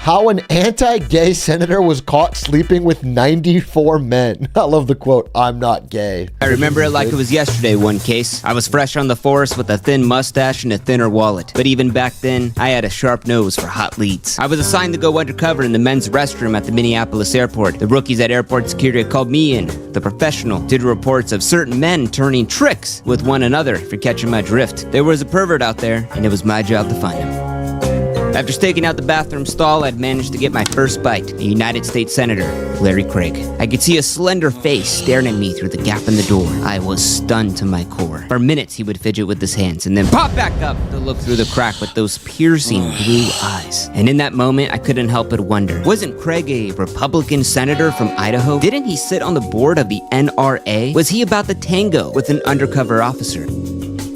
how an anti-gay senator was caught sleeping with 94 men. I love the quote, "I'm not gay." I remember it like it was yesterday, one case. I was fresh on the force with a thin mustache and a thinner wallet. But even back then, I had a sharp nose for hot leads. I was assigned to go undercover in the men's restroom at the Minneapolis airport. The rookies at airport security called me in. The professional did reports of certain men turning tricks with one another, if you're catching my drift. There was a pervert out there, and it was my job to find him. After staking out the bathroom stall, I'd managed to get my first bite, a United States Senator, Larry Craig. I could see a slender face staring at me through the gap in the door. I was stunned to my core. For minutes, he would fidget with his hands and then pop back up to look through the crack with those piercing blue eyes. And in that moment, I couldn't help but wonder, wasn't Craig a Republican senator from Idaho? Didn't he sit on the board of the NRA? Was he about to tango with an undercover officer?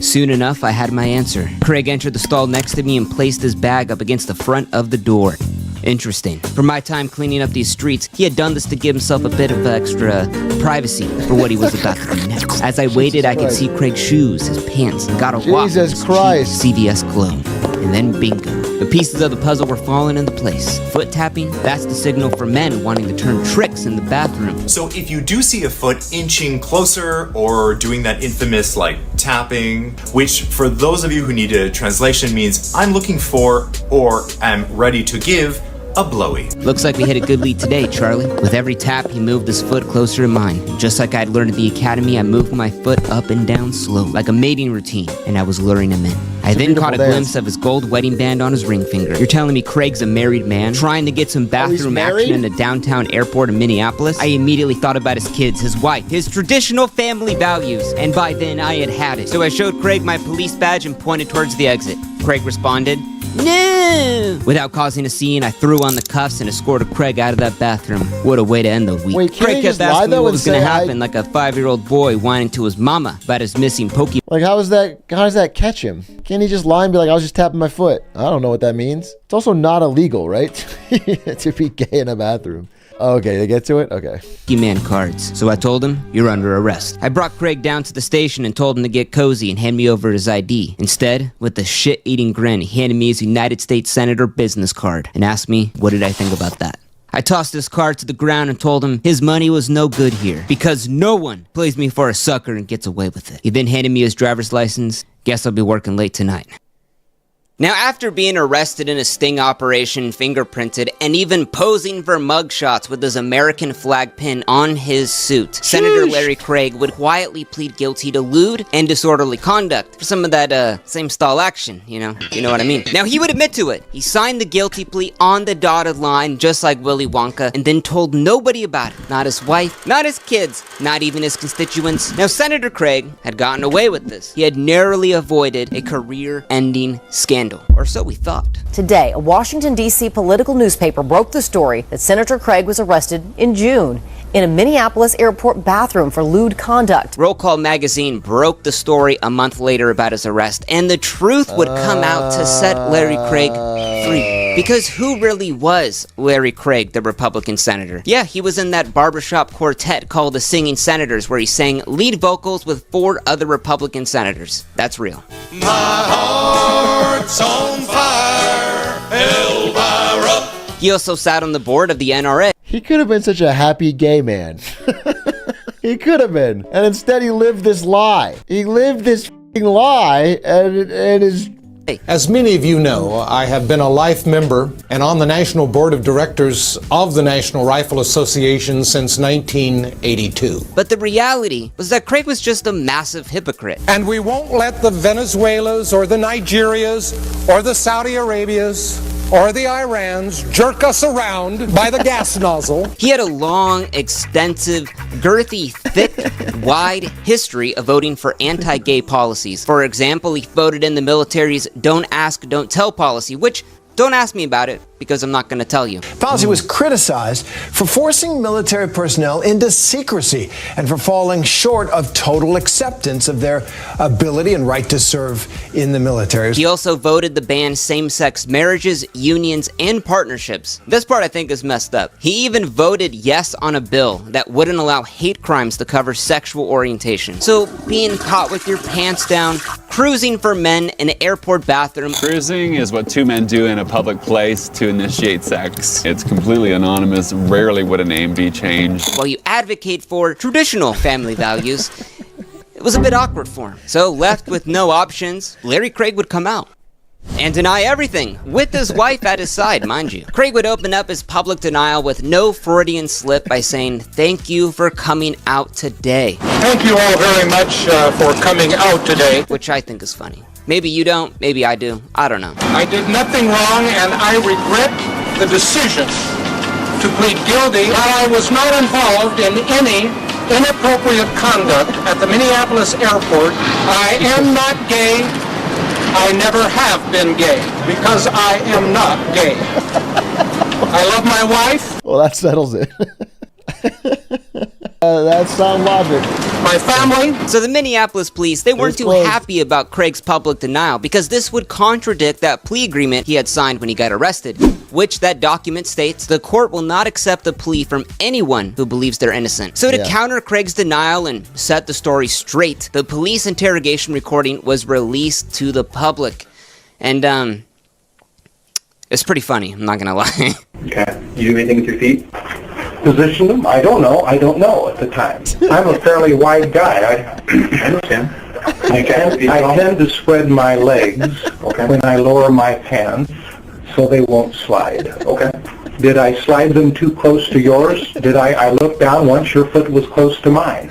Soon enough, I had my answer. Craig entered the stall next to me and placed his bag up against the front of the door. Interesting. For my time cleaning up these streets, he had done this to give himself a bit of extra privacy for what he was about to do next. As I waited, I could see Craig's shoes, his pants, and got a walk. Jesus Christ. CVS cologne. And then bingo. The pieces of the puzzle were falling into place. Foot tapping, that's the signal for men wanting to turn tricks in the bathroom. So if you do see a foot inching closer or doing that infamous tapping, which for those of you who need a translation means I'm looking for or am ready to give a blowy. Looks like we hit a good lead today, Charlie. With every tap, he moved his foot closer to mine. Just like I'd learned at the academy, I moved my foot up and down slow, like a mating routine, and I was luring him in. I then caught a glimpse of his gold wedding band on his ring finger. You're telling me Craig's a married man, trying to get some bathroom action in a downtown airport in Minneapolis? I immediately thought about his kids, his wife, his traditional family values, and by then I had it. So I showed Craig my police badge and pointed towards the exit. Craig responded, "No!" Without causing a scene, I threw on the cuffs and escorted Craig out of that bathroom. What a way to end the week. Wait, Craig kept asking me what was going to happen, like a 5-year-old boy whining to his mama about his missing Pokemon. Like, how does that catch him? Can't he just lie and be like, I was just tapping my foot? I don't know what that means. It's also not illegal, right? To be gay in a bathroom. Okay, they get to it? Okay. Man cards. So I told him, you're under arrest. I brought Craig down to the station and told him to get cozy and hand me over his ID. Instead, with a shit-eating grin, he handed me his United States Senator business card and asked me, what did I think about that? I tossed his card to the ground and told him his money was no good here because no one plays me for a sucker and gets away with it. He then handed me his driver's license. Guess I'll be working late tonight. Now, after being arrested in a sting operation, fingerprinted, and even posing for mugshots with his American flag pin on his suit, Senator Larry Craig would quietly plead guilty to lewd and disorderly conduct for some of that, same stall action, you know what I mean. Now, he would admit to it. He signed the guilty plea on the dotted line, just like Willy Wonka, and then told nobody about it. Not his wife, not his kids, not even his constituents. Now, Senator Craig had gotten away with this. He had narrowly avoided a career-ending scandal. Or so we thought. Today, a Washington, D.C. political newspaper broke the story that Senator Craig was arrested in June in a Minneapolis airport bathroom for lewd conduct. Roll Call magazine broke the story a month later about his arrest, and the truth would come out to set Larry Craig free. Because who really was Larry Craig, the Republican senator? Yeah, he was in that barbershop quartet called the Singing Senators, where he sang lead vocals with 4 other Republican senators. That's real. My heart's on fire, Elvira. He also sat on the board of the NRA. He could have been such a happy gay man. He could have been. And instead he lived this lie. He lived this f***ing lie and is... As many of you know, I have been a life member and on the National Board of Directors of the National Rifle Association since 1982. But the reality was that Craig was just a massive hypocrite. And we won't let the Venezuelas or the Nigerias or the Saudi Arabias or the Irans jerk us around by the gas nozzle. He had a long, extensive, girthy, thick, wide history of voting for anti-gay policies. For example, he voted in the military's Don't Ask, Don't Tell policy, which, don't ask me about it, because I'm not going to tell you. Policy was criticized for forcing military personnel into secrecy and for falling short of total acceptance of their ability and right to serve in the military. He also voted to ban same-sex marriages, unions, and partnerships. This part I think is messed up. He even voted yes on a bill that wouldn't allow hate crimes to cover sexual orientation. So being caught with your pants down, cruising for men in an airport bathroom. Cruising is what 2 men do in a public place to initiate sex. It's completely anonymous. Rarely would a name be changed. While you advocate for traditional family values, it was a bit awkward for him. So, left with no options, Larry Craig would come out and deny everything, with his wife at his side, mind you. Craig would open up his public denial with no Freudian slip by saying, "Thank you for coming out today." Thank you all very much for coming out today. Which I think is funny. Maybe you don't, maybe I do, I don't know. I did nothing wrong, and I regret the decision to plead guilty. While I was not involved in any inappropriate conduct at the Minneapolis airport, I am not gay. I never have been gay, because I am not gay. I love my wife. Well, that settles it. That's sound logic. My family. So the Minneapolis police, they weren't too happy about Craig's public denial because this would contradict that plea agreement he had signed when he got arrested, which that document states the court will not accept a plea from anyone who believes they're innocent. So to counter Craig's denial and set the story straight, the police interrogation recording was released to the public. And, it's pretty funny, I'm not gonna lie. Okay. You do anything with your feet? Position them? I don't know at the time. I'm a fairly wide guy. I understand. I tend to spread my legs when I lower my pants so they won't slide. Okay. Did I slide them too close to yours? I looked down once your foot was close to mine.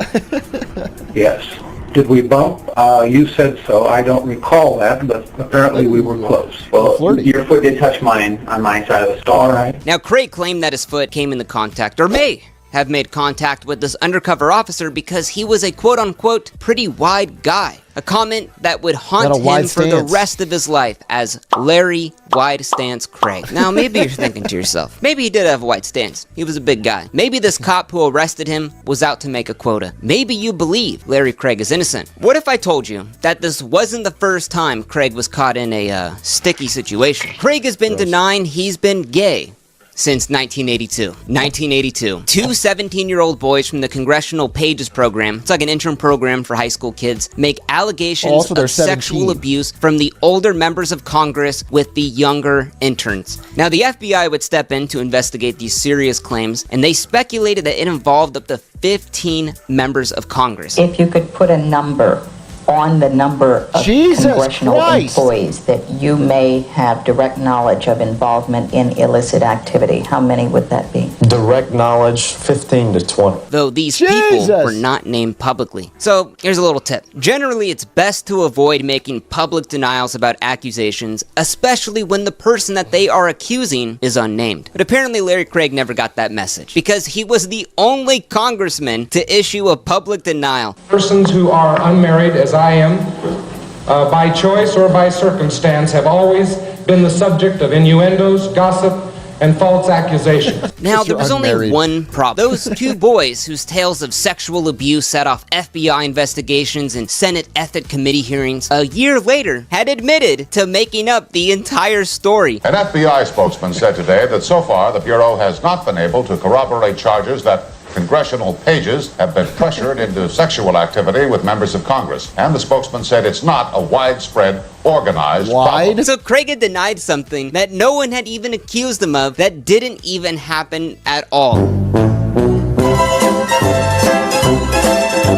Yes. Did we bump? You said so. I don't recall that, but apparently we were close. Well, your foot did touch mine on my side of the stall. All right. Now, Craig claimed that his foot came into contact, or may have made contact with this undercover officer because he was a quote-unquote pretty wide guy. A comment that would haunt him for the rest of his life as Larry Wide Stance Craig. Now, maybe you're thinking to yourself, maybe he did have a wide stance. He was a big guy. Maybe this cop who arrested him was out to make a quota. Maybe you believe Larry Craig is innocent. What if I told you that this wasn't the first time Craig was caught in a sticky situation? Craig has been denying he's been gay since 1982. 1982. Two 17-year-old boys from the Congressional Pages program, it's like an intern program for high school kids, make allegations of sexual abuse from the older members of Congress with the younger interns. Now, the FBI would step in to investigate these serious claims, and they speculated that it involved up to 15 members of Congress. If you could put a number on the number of congressional employees that you may have direct knowledge of involvement in illicit activity, how many would that be? Direct knowledge, 15 to 20. Though these people were not named publicly. So here's a little tip. Generally, it's best to avoid making public denials about accusations, especially when the person that they are accusing is unnamed. But apparently Larry Craig never got that message because he was the only congressman to issue a public denial. Persons who are unmarried, as I am, by choice or by circumstance, have always been the subject of innuendos, gossip, and false accusations. Now, there was only one problem. Those two boys whose tales of sexual abuse set off FBI investigations and Senate Ethics Committee hearings, a year later, had admitted to making up the entire story. An FBI spokesman said today that so far the Bureau has not been able to corroborate charges that congressional pages have been pressured into sexual activity with members of Congress. And the spokesman said it's not a widespread, organized problem. So Craig had denied something that no one had even accused him of that didn't even happen at all.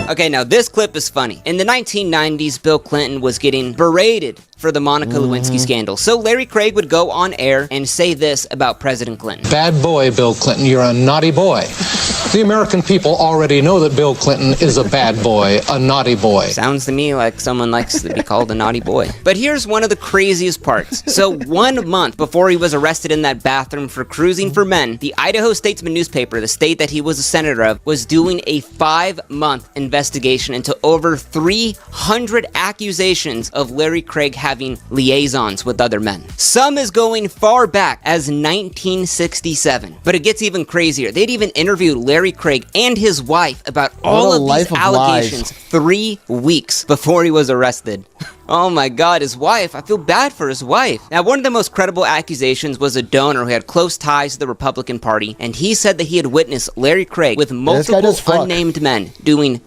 Okay, now this clip is funny. In the 1990s, Bill Clinton was getting berated for the Monica Lewinsky scandal. So Larry Craig would go on air and say this about President Clinton. Bad boy, Bill Clinton, you're a naughty boy. The American people already know that Bill Clinton is a bad boy, a naughty boy. Sounds to me like someone likes to be called a naughty boy. But here's one of the craziest parts. So 1 month before he was arrested in that bathroom for cruising for men, the Idaho Statesman newspaper, the state that he was a senator of, was doing a 5-month investigation into over 300 accusations of Larry Craig having liaisons with other men. Some is going far back as 1967. But it gets even crazier. They'd even interviewed Larry Craig and his wife about all of these allegations 3 weeks before he was arrested. Oh my God, his wife. I feel bad for his wife. Now, one of the most credible accusations was a donor who had close ties to the Republican Party, and he said that he had witnessed Larry Craig with multiple unnamed men doing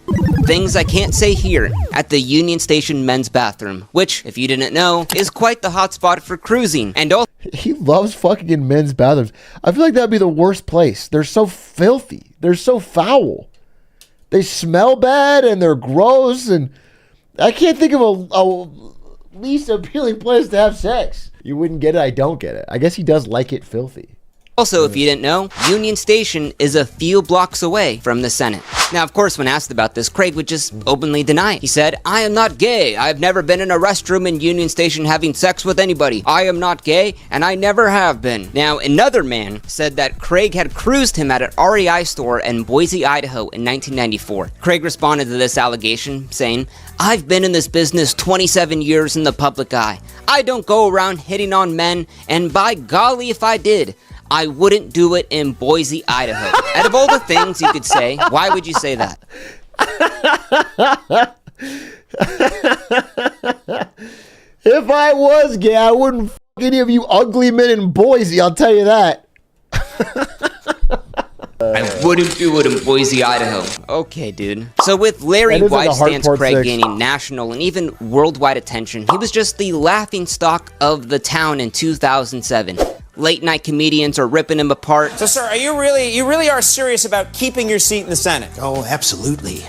things I can't say here at the Union Station men's bathroom, which, if you didn't know, is quite the hotspot for cruising. And also, he loves fucking in men's bathrooms. I feel like that'd be the worst place. They're so filthy. They're so foul. They smell bad and they're gross, and I can't think of a least appealing place to have sex. You wouldn't get it. I don't get it. I guess he does like it filthy. Also, if you didn't know, Union Station is a few blocks away from the Senate. Now, of course, when asked about this, Craig would just openly deny it. He said, "I am not gay. I've never been in a restroom in Union Station having sex with anybody. I am not gay, and I never have been." Now, another man said that Craig had cruised him at an REI store in Boise, Idaho in 1994. Craig responded to this allegation, saying, "I've been in this business 27 years in the public eye. I don't go around hitting on men, and by golly if I did, I wouldn't do it in Boise, Idaho." Out of all the things you could say, why would you say that? If I was gay, I wouldn't fuck any of you ugly men in Boise, I'll tell you that. I wouldn't do it in Boise, Idaho. Okay, dude. So with Larry Wide Stance Craig gaining national and even worldwide attention, he was just the laughingstock of the town in 2007. Late night comedians are ripping him apart. So, sir, you really are serious about keeping your seat in the Senate? Oh, absolutely.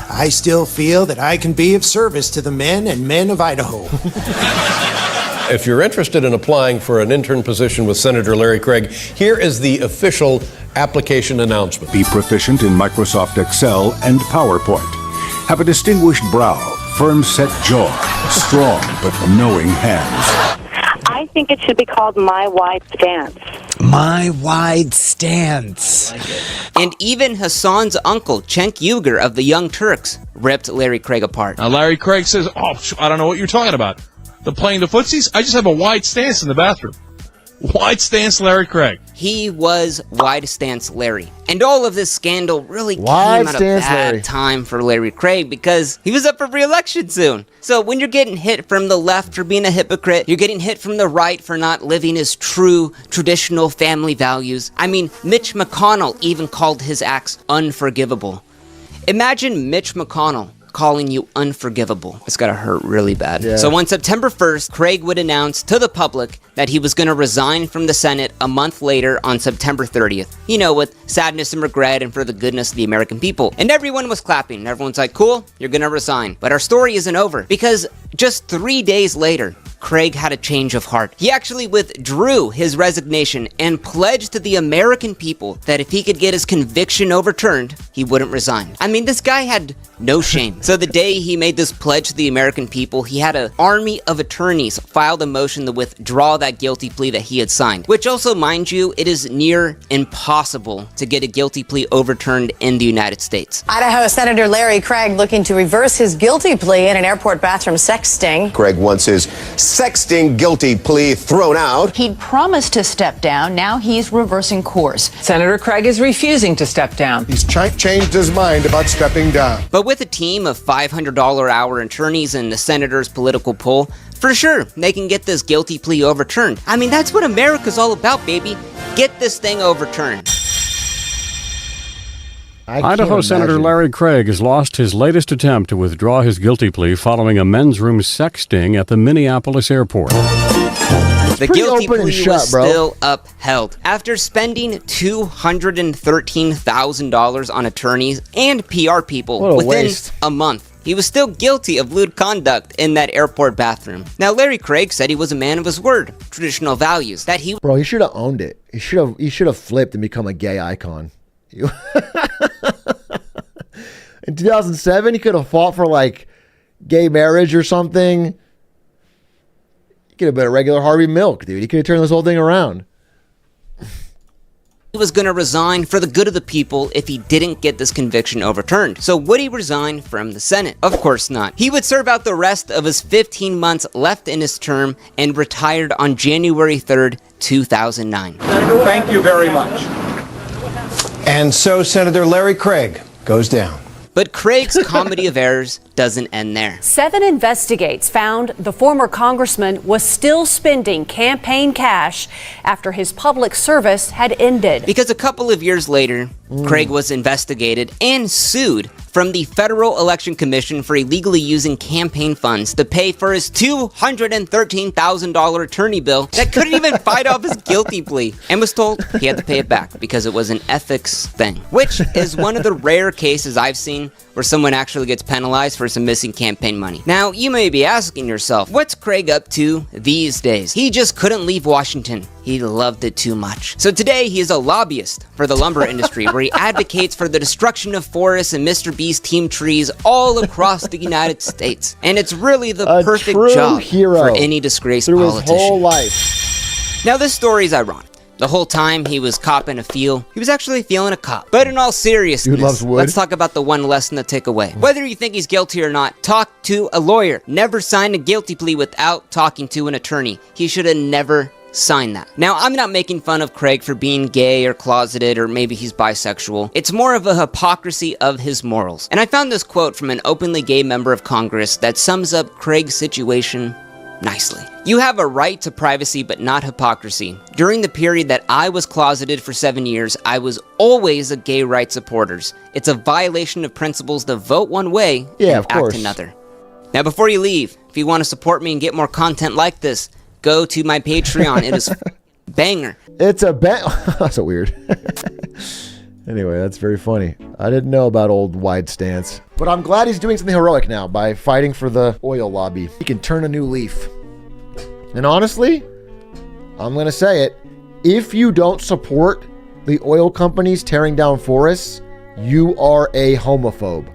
I still feel that I can be of service to the men and men of Idaho. If you're interested in applying for an intern position with Senator Larry Craig, here is the official application announcement. Be proficient in Microsoft Excel and PowerPoint. Have a distinguished brow, firm set jaw, strong but knowing hands. I think it should be called My Wide Stance. My Wide Stance. And even Hassan's uncle, Cenk Uygur of the Young Turks, ripped Larry Craig apart. Now Larry Craig says, "Oh, I don't know what you're talking about. The playing the footsies? I just have a wide stance in the bathroom." Wide stance Larry Craig. He was Wide Stance Larry. And all of this scandal really came at a bad time for Larry Craig because he was up for re-election soon. So when you're getting hit from the left for being a hypocrite, you're getting hit from the right for not living his true traditional family values. I mean, Mitch McConnell even called his acts unforgivable. Imagine Mitch McConnell calling you unforgivable. It's gotta hurt really bad. Yeah. So on September 1st, Craig would announce to the public that he was gonna resign from the Senate a month later on September 30th. You know, with sadness and regret and for the goodness of the American people. And everyone was clapping. Everyone's like, cool, you're gonna resign. But our story isn't over because just 3 days later, Craig had a change of heart. He actually withdrew his resignation and pledged to the American people that if he could get his conviction overturned, he wouldn't resign. I mean, this guy had no shame. So the day he made this pledge to the American people, he had an army of attorneys filed a motion to withdraw that guilty plea that he had signed. Which also, mind you, it is near impossible to get a guilty plea overturned in the United States. Idaho Senator Larry Craig looking to reverse his guilty plea in an airport bathroom sex sting. Craig wants his sexting guilty plea thrown out. He'd promised to step down. Now he's reversing course. Senator Craig is refusing to step down. He's changed his mind about stepping down. But with a team of $500 hour attorneys and the senator's political pull, for sure, they can get this guilty plea overturned. I mean, that's what America's all about, baby. Get this thing overturned. Idaho Senator Larry Craig has lost his latest attempt to withdraw his guilty plea following a men's room sex sting at the Minneapolis airport. The guilty plea was still upheld. After spending $213,000 on attorneys and PR people within a month, he was still guilty of lewd conduct in that airport bathroom. Now, Larry Craig said he was a man of his word, traditional values, that he... Bro, he should have owned it. He should have flipped and become a gay icon. In 2007, he could have fought for, like, gay marriage or something. He could have been a regular Harvey Milk, dude. He could have turned this whole thing around. He was going to resign for the good of the people if he didn't get this conviction overturned. So would he resign from the Senate? Of course not. He would serve out the rest of his 15 months left in his term and retired on January 3rd, 2009. Thank you very much. And so Senator Larry Craig goes down. But Craig's comedy of errors doesn't end there. 7 investigates found the former congressman was still spending campaign cash after his public service had ended. Because a couple of years later, Craig was investigated and sued from the Federal Election Commission for illegally using campaign funds to pay for his $213,000 attorney bill that couldn't even fight off his guilty plea, and was told he had to pay it back because it was an ethics thing, which is one of the rare cases I've seen where someone actually gets penalized for some missing campaign money. Now, you may be asking yourself, what's Craig up to these days? He just couldn't leave Washington. He loved it too much. So today, he is a lobbyist for the lumber industry, where he advocates for the destruction of forests and Mr. Beast team trees all across the United States. And it's really the perfect job for any disgraced politician. His whole life. Now, this story is ironic. The whole time he was copping a feel, he was actually feeling a cop. But in all seriousness, Dude loves wood. let's talk about the one lesson to take away. Whether you think he's guilty or not, talk to a lawyer. Never sign a guilty plea without talking to an attorney. He should have never signed that. Now, I'm not making fun of Craig for being gay or closeted, or maybe he's bisexual. It's more of a hypocrisy of his morals. And I found this quote from an openly gay member of Congress that sums up Craig's situation nicely. You have a right to privacy, but not hypocrisy. During the period that I was closeted for 7 years, I was always a gay rights supporter. It's a violation of principles to vote one way and act another. Now, before you leave, if you want to support me and get more content like this, go to my Patreon. It is banger. It's a That's so weird. Anyway, that's very funny. I didn't know about old wide stance. But I'm glad he's doing something heroic now by fighting for the oil lobby. He can turn a new leaf. And honestly, I'm going to say it. If you don't support the oil companies tearing down forests, you are a homophobe.